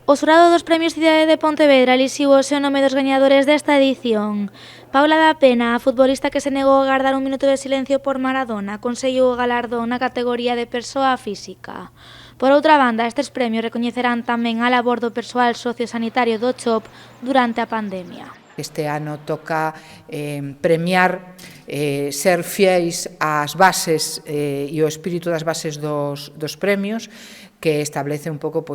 O xurado dos Premios Cidade de Pontevedra elixiu o nome dos gañadores desta edición. Paula da Pena, a futbolista que se negou a gardar un minuto de silencio por Maradona, conseguiu o galardón na categoría de persoa física. Por outra banda, estes premios recoñecerán tamén a labor do persoal sociosanitario do CHOP durante a pandemia. Este ano toca premiar ser fiéis ás bases e o espírito das bases dos premios, que establece un pouco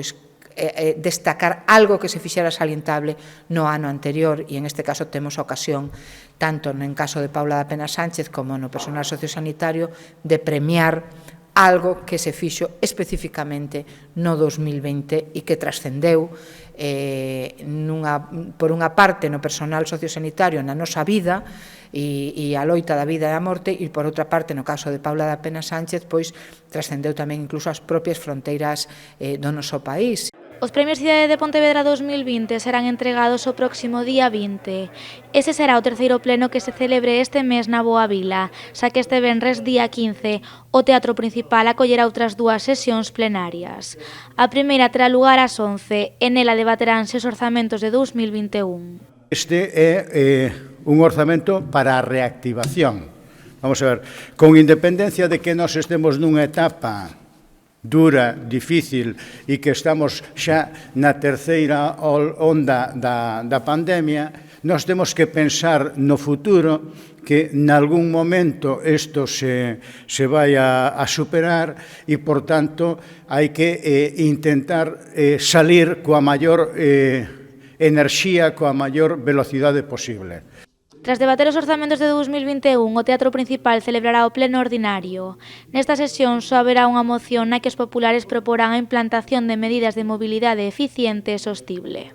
destacar algo que se fixera salientable no ano anterior, e en este caso temos a ocasión, tanto en caso de Paula da Pena Sánchez como no personal sociosanitario, de premiar algo que se fixo especificamente no 2020 e que trascendeu por unha parte no personal sociosanitario na nosa vida e a loita da vida e da morte, e por outra parte no caso de Paula da Pena Sánchez trascendeu tamén incluso as propias fronteiras do noso país. Os Premios Cidade de Pontevedra 2020 serán entregados o próximo día 20. Ese será o terceiro pleno que se celebre este mes na Boa Vila, xa que este venres día 15 o Teatro Principal acollerá outras dúas sesións plenarias. A primeira terá lugar ás 11 e nela debateránse os orzamentos de 2021. Este é un orzamento para a reactivación. Vamos a ver, con independencia de que nós estemos nunha etapa dura, difícil, e que estamos xa na terceira onda da pandemia, nós temos que pensar no futuro, que nalgún momento isto se vai a superar e, por tanto, hai que intentar salir coa maior enerxía, coa maior velocidade posible. Tras debater os orzamentos de 2021, o Teatro Principal celebrará o pleno ordinario. Nesta sesión só haberá unha moción na que os populares proporán a implantación de medidas de mobilidade eficiente e sostible.